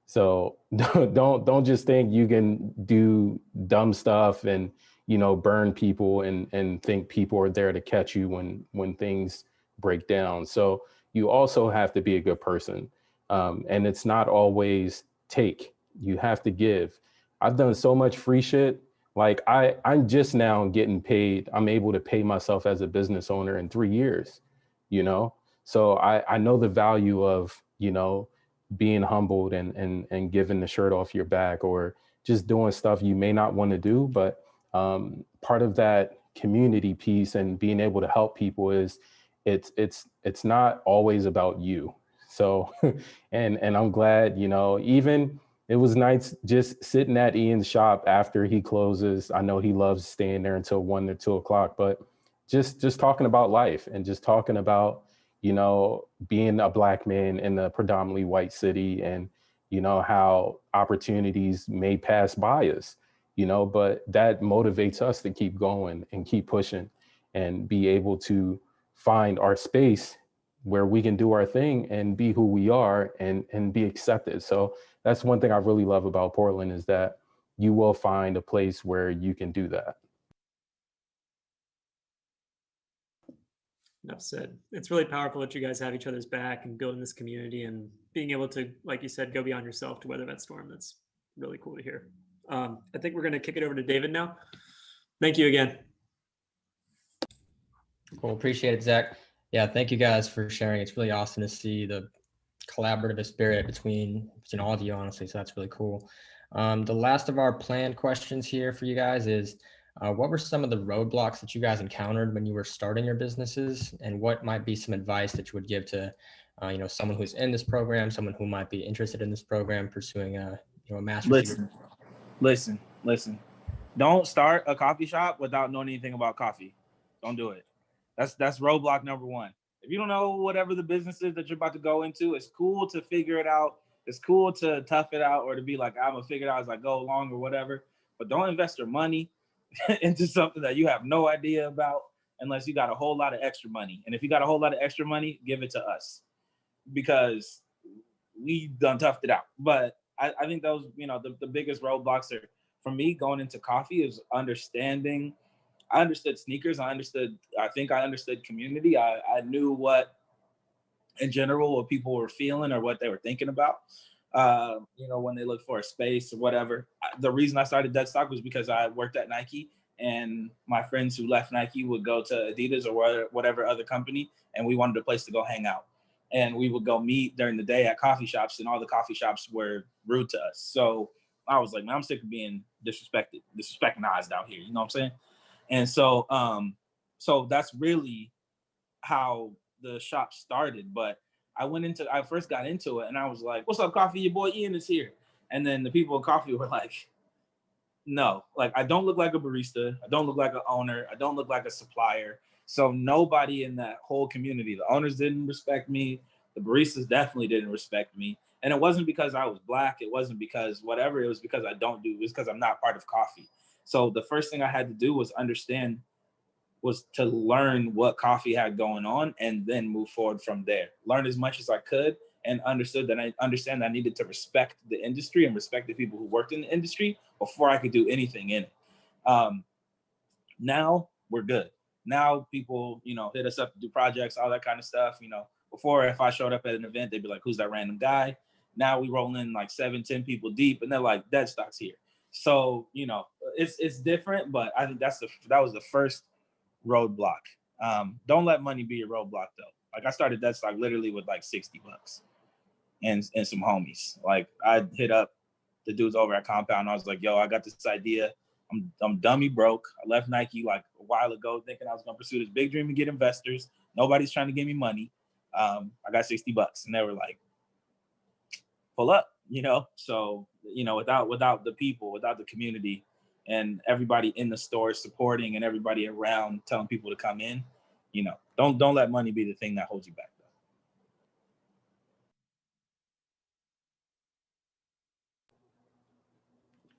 So don't just think you can do dumb stuff and, you know, burn people and think people are there to catch you when things break down. So you also have to be a good person. And it's not always take, you have to give. I've done so much free shit. Like I'm just now getting paid. I'm able to pay myself as a business owner in 3 years, you know? So I know the value of, you know, being humbled and giving the shirt off your back or just doing stuff you may not want to do. But part of that community piece and being able to help people is it's not always about you. So, and I'm glad, you know, even it was nice just sitting at Ian's shop after he closes. I know he loves staying there until 1 or 2 o'clock, but just talking about life and just talking about, you know, being a Black man in a predominantly white city and, you know, how opportunities may pass by us, you know, but that motivates us to keep going and keep pushing and be able to find our space where we can do our thing and be who we are and be accepted. So that's one thing I really love about Portland is that you will find a place where you can do that. Enough said. It's really powerful that you guys have each other's back and building this community and being able to, like you said, go beyond yourself to weather that storm. That's really cool to hear. I think we're going to kick it over to David now. Thank you again. Cool. Appreciate it, Zach. Yeah, thank you guys for sharing. It's really awesome to see the collaborative spirit between all of you, honestly. So that's really cool. The last of our planned questions here for you guys is, what were some of the roadblocks that you guys encountered when you were starting your businesses, and what might be some advice that you would give to, you know, someone who's in this program, someone who might be interested in this program, pursuing a master's degree? Listen. Don't start a coffee shop without knowing anything about coffee. Don't do it. That's roadblock number one. If you don't know whatever the business is that you're about to go into, it's cool to figure it out. It's cool to tough it out or to be like, I'm gonna figure it out as I go along or whatever. But don't invest your money into something that you have no idea about unless you got a whole lot of extra money. And if you got a whole lot of extra money, give it to us because we done toughed it out. But I think those, you know, the biggest roadblocks are for me going into coffee is understanding. I understood sneakers. I think I understood community. I knew what, in general, what people were feeling or what they were thinking about, you know, when they look for a space or whatever. The reason I started Deadstock was because I worked at Nike and my friends who left Nike would go to Adidas or whatever other company, and we wanted a place to go hang out. And we would go meet during the day at coffee shops, and all the coffee shops were rude to us. So I was like, man, I'm sick of being disrespectinized out here. You know what I'm saying? And so, so that's really how the shop started. But I first got into it and I was like, what's up, coffee? Your boy Ian is here. And then the people at coffee were like, no, like I don't look like a barista. I don't look like an owner. I don't look like a supplier. So nobody in that whole community, the owners didn't respect me. The baristas definitely didn't respect me. And it wasn't because I was Black. It wasn't because whatever. It was because it was because I'm not part of coffee. So the first thing I had to do was to learn what coffee had going on and then move forward from there. Learn as much as I could and understand that I needed to respect the industry and respect the people who worked in the industry before I could do anything in it. Now we're good. Now people, you know, hit us up to do projects, all that kind of stuff. You know, before if I showed up at an event, they'd be like, who's that random guy? Now we roll in like 7-10 people deep and they're like, Deadstock's here. So, you know, it's different, but I think that was the first roadblock. Don't let money be your roadblock though. Like I started Deadstock literally with like $60 and some homies. Like I'd hit up the dudes over at Compound. I was like, yo, I got this idea. I'm dummy broke. I left Nike like a while ago thinking I was gonna pursue this big dream and get investors. Nobody's trying to give me money. I got $60. And they were like, pull up, you know? So, you know, without the people, without the community and everybody in the store supporting and everybody around telling people to come in, you know, don't let money be the thing that holds you back.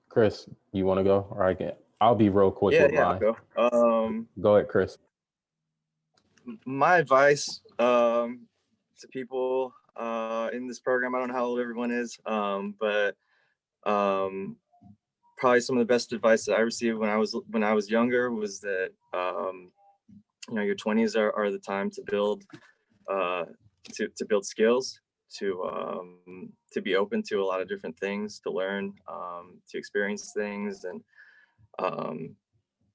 Chris, you want to go? Or I'll be real quick with mine. I'll go. Go ahead, Chris. My advice to people in this program, I don't know how old everyone is, but probably some of the best advice that I received when I was younger was that you know, your 20s are the time to build skills, to be open to a lot of different things, to learn, to experience things, and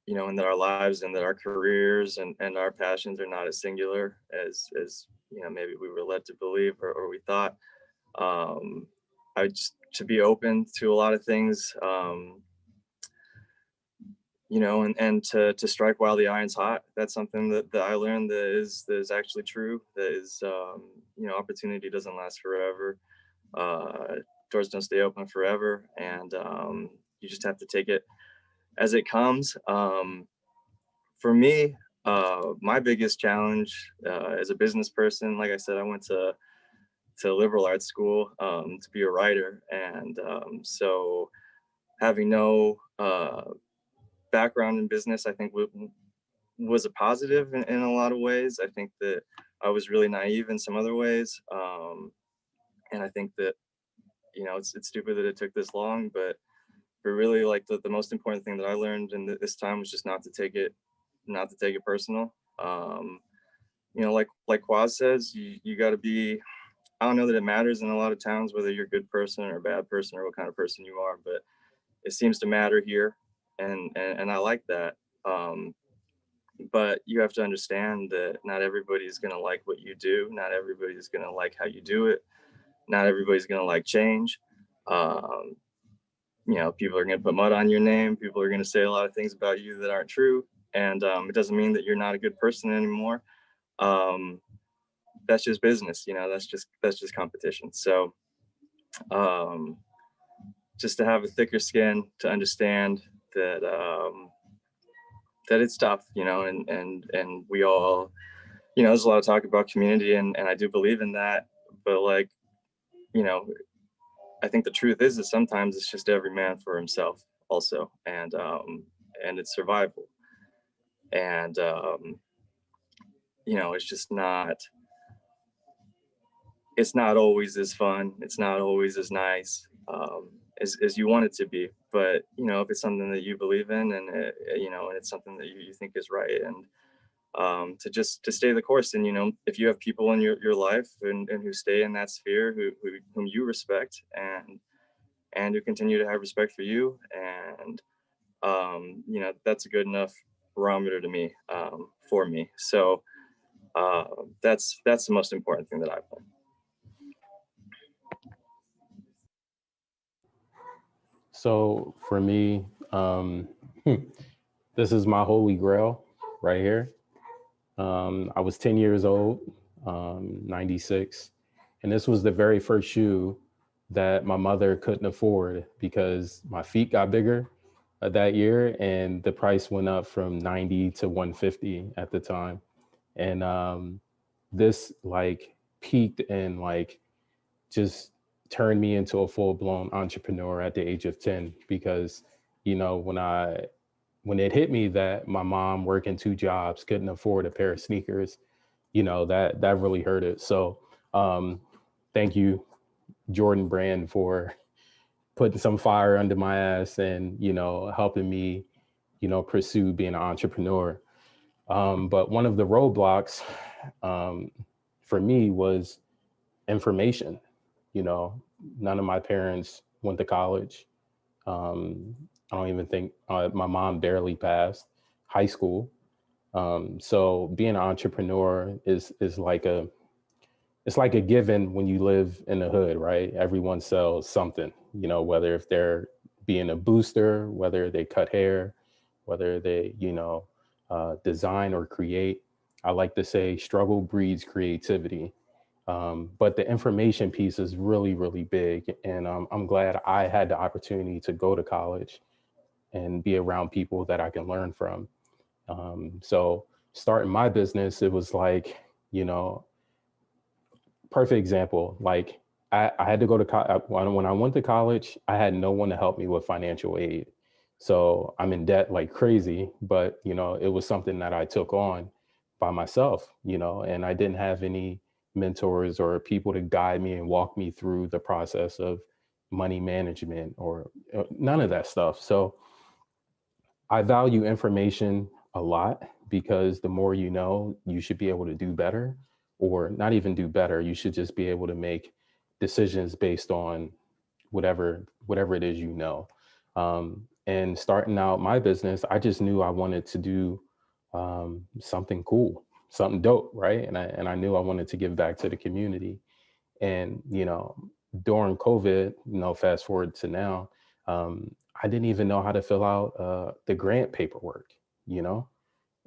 you know, and that our lives and that our careers and our passions are not as singular as you know, maybe we were led to believe or we thought. I just to be open to a lot of things, you know, and to strike while the iron's hot. That's something that I learned that is actually true. That is, you know, opportunity doesn't last forever. Doors don't stay open forever, and you just have to take it as it comes. For me, my biggest challenge as a business person, like I said, I went to liberal arts school to be a writer, and so having no background in business, I think was a positive in a lot of ways. I think that I was really naive in some other ways, and I think that, you know, it's stupid that it took this long, but really, like, the most important thing that I learned in this time was just not to take it personal. You know, like Quaz says, you got to be, I don't know that it matters in a lot of towns whether you're a good person or a bad person or what kind of person you are, but it seems to matter here, and I like that. But you have to understand that not everybody's going to like what you do. Not everybody's going to like how you do it. Not everybody's going to like change. You know, people are going to put mud on your name. People are going to say a lot of things about you that aren't true. And it doesn't mean that you're not a good person anymore. That's just business, you know, that's just competition. So just to have a thicker skin, to understand that that it's tough, you know, and we all, you know, there's a lot of talk about community, and I do believe in that, but, like, you know, I think the truth is that sometimes it's just every man for himself also, and it's survival, and you know, it's not always as fun, it's not always as nice as you want it to be, but, you know, if it's something that you believe in, and you know, and it's something that you think is right, and to stay the course. And, you know, if you have people in your life and who stay in that sphere, whom you respect, and who continue to have respect for you, and you know, that's a good enough barometer to me, for me. So that's the most important thing that I've learned. So for me, this is my holy grail right here. I was 10 years old, 96, and this was the very first shoe that my mother couldn't afford because my feet got bigger that year, and the price went up from 90 to 150 at the time. And this, like, peaked and, like, just turned me into a full-blown entrepreneur at the age of 10, because, you know, when it hit me that my mom, working 2 jobs, couldn't afford a pair of sneakers, you know, that really hurt it. So thank you, Jordan Brand, for putting some fire under my ass and, you know, helping me, you know, pursue being an entrepreneur. But one of the roadblocks for me was information. You know, none of my parents went to college. I don't even think my mom barely passed high school. So being an entrepreneur is like it's like a given when you live in the hood, right? Everyone sells something, you know, whether if they're being a booster, whether they cut hair, whether they, you know, design or create. I like to say struggle breeds creativity. But the information piece is really, really big. And I'm glad I had the opportunity to go to college and be around people that I can learn from. So starting my business, it was like, you know, perfect example. Like I had to go to when I went to college, I had no one to help me with financial aid. So I'm in debt like crazy, but you know, it was something that I took on by myself, you know, and I didn't have any mentors or people to guide me and walk me through the process of money management or none of that stuff. So I value information a lot because the more you know, you should be able to do better, or not even do better. You should just be able to make decisions based on whatever it is you know. And starting out my business, I just knew I wanted to do something cool, something dope, right? And I knew I wanted to give back to the community. And you know, during COVID, you know, fast forward to now, I didn't even know how to fill out the grant paperwork. You know,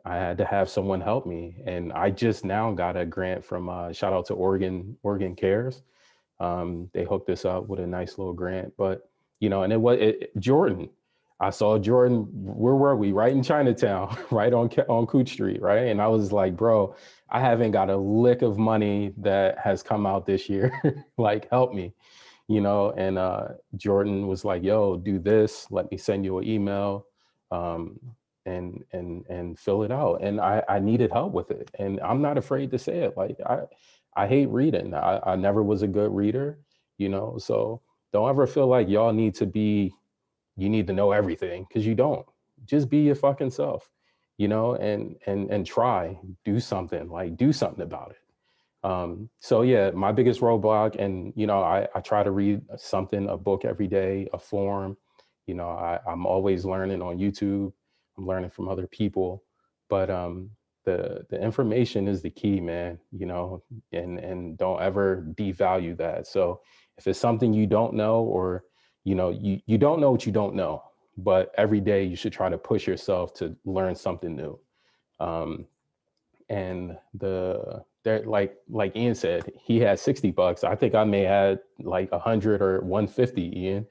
I had to have someone help me, and I just now got a grant from shout out to Oregon Cares. They hooked us up with a nice little grant, but you know, and Jordan. I saw Jordan. Where were we? Right in Chinatown, right on Cooch Street, right? And I was like, bro, I haven't got a lick of money that has come out this year. Like, help me, you know? And Jordan was like, yo, do this. Let me send you an email, and fill it out. And I needed help with it, and I'm not afraid to say it. Like, I hate reading. I never was a good reader, you know? So don't ever feel like you need to know everything, because you don't. Just be your fucking self, you know, and try, do something about it. So yeah, my biggest roadblock, and you know, I try to read something, a book every day, a form. You know, I'm always learning on YouTube. I'm learning from other people, but the information is the key, man. You know, and don't ever devalue that. So if it's something you don't know, or you know, you don't know what you don't know, but every day you should try to push yourself to learn something new. And like Ian said, he had $60. I think I may had like 100 or 150, Ian.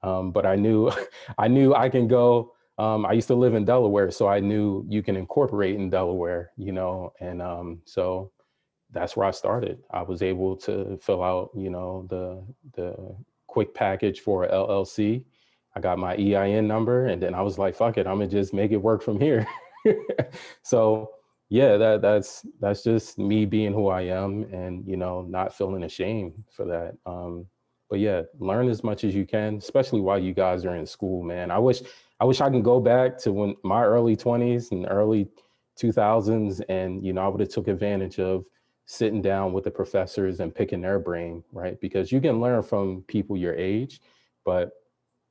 But I knew I can go. I used to live in Delaware, so I knew you can incorporate in Delaware, you know, and so that's where I started. I was able to fill out, you know, the quick package for a LLC. I got my EIN number, and then I was like, fuck it, I'm gonna just make it work from here. So yeah, that's just me being who I am, and you know, not feeling ashamed for that. But yeah, learn as much as you can, especially while you guys are in school, man. I wish I can go back to when my early 20s and early 2000s, and you know, I would have took advantage of sitting down with the professors and picking their brain, right? Because you can learn from people your age, but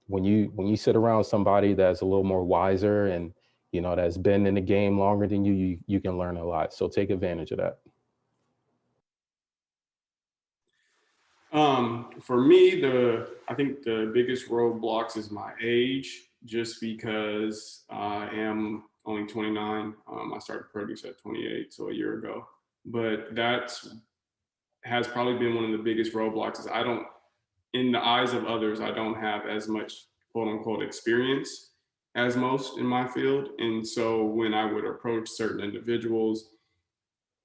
when you sit around somebody that's a little more wiser, and you know, that's been in the game longer than you can learn a lot. So take advantage of that. For me, I think the biggest roadblocks is my age, just because I am only 29. I started produce at 28, so a year ago. But has probably been one of the biggest roadblocks. Is in the eyes of others, I don't have as much quote unquote experience as most in my field. And so when I would approach certain individuals,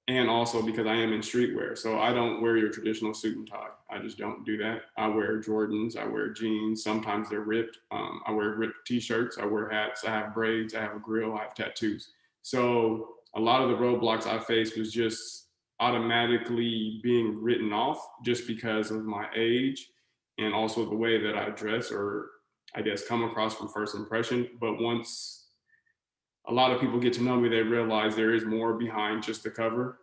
and also because I am in streetwear, so I don't wear your traditional suit and tie. I just don't do that. I wear Jordans, I wear jeans. Sometimes they're ripped. I wear ripped t-shirts, I wear hats, I have braids, I have a grill, I have tattoos. So a lot of the roadblocks I faced was just automatically being written off just because of my age, and also the way that I dress, or I guess come across from first impression. But once a lot of people get to know me, they realize there is more behind just the cover.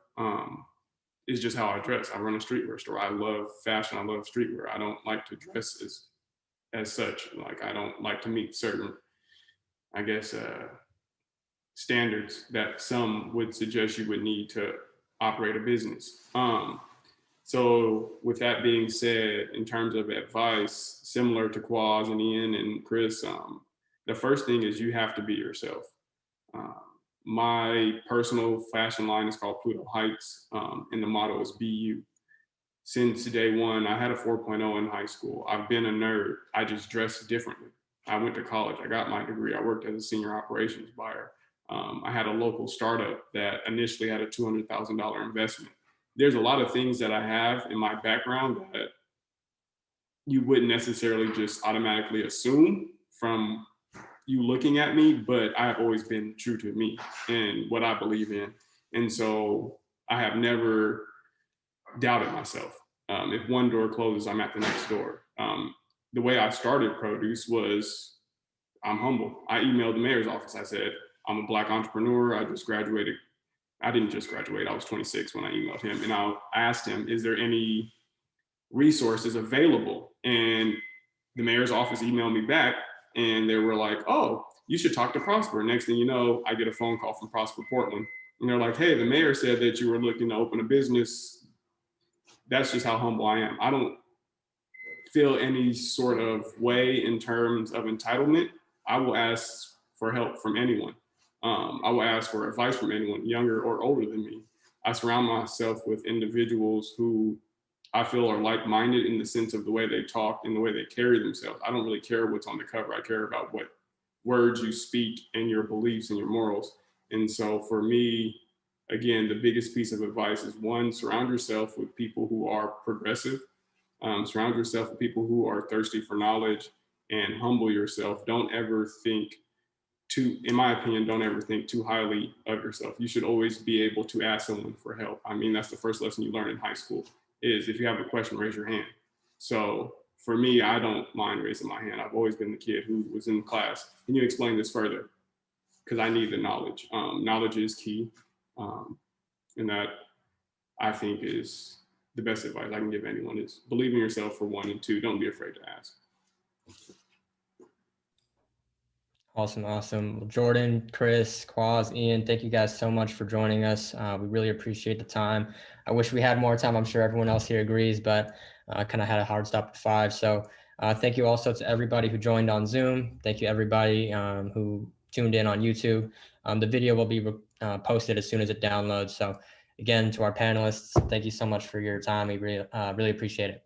It's just how I dress. I run a streetwear store. I love fashion. I love streetwear. I don't like to dress as such. Like, I don't like to meet certain, I guess, standards that some would suggest you would need to operate a business. So with that being said, in terms of advice, similar to Quaz and Ian and Chris, the first thing is you have to be yourself. My personal fashion line is called Pluto Heights, and the motto is be you. Since day one, I had a 4.0 in high school. I've been a nerd. I just dressed differently. I went to college. I got my degree. I worked as a senior operations buyer. I had a local startup that initially had a $200,000 investment. There's a lot of things that I have in my background that you wouldn't necessarily just automatically assume from you looking at me, but I've always been true to me and what I believe in. And so I have never doubted myself. If one door closes, I'm at the next door. The way I started Produce was I'm humble. I emailed the mayor's office. I said, I'm a Black entrepreneur. I just graduated. I didn't just graduate. I was 26 when I emailed him. And I asked him, is there any resources available? And the mayor's office emailed me back and they were like, oh, you should talk to Prosper. Next thing you know, I get a phone call from Prosper Portland. And they're like, hey, the mayor said that you were looking to open a business. That's just how humble I am. I don't feel any sort of way in terms of entitlement. I will ask for help from anyone. I will ask for advice from anyone, younger or older than me. I surround myself with individuals who I feel are like-minded in the sense of the way they talk and the way they carry themselves. I don't really care what's on the cover. I care about what words you speak and your beliefs and your morals. And so for me, again, the biggest piece of advice is one, surround yourself with people who are progressive. Surround yourself with people who are thirsty for knowledge, and humble yourself. Don't ever think in my opinion, don't ever think too highly of yourself. You should always be able to ask someone for help. I mean, that's the first lesson you learn in high school is if you have a question, raise your hand. So for me, I don't mind raising my hand. I've always been the kid who was in class. Can you explain this further? Because I need the knowledge. Knowledge is key. And that I think is the best advice I can give anyone is believe in yourself for one, and two, don't be afraid to ask. Awesome. Well, Jordan, Chris, Quaz, Ian, thank you guys so much for joining us. We really appreciate the time. I wish we had more time. I'm sure everyone else here agrees, but I kind of had a hard stop at 5. So thank you also to everybody who joined on Zoom. Thank you everybody who tuned in on YouTube. The video will be posted as soon as it downloads. So again, to our panelists, thank you so much for your time. We really appreciate it.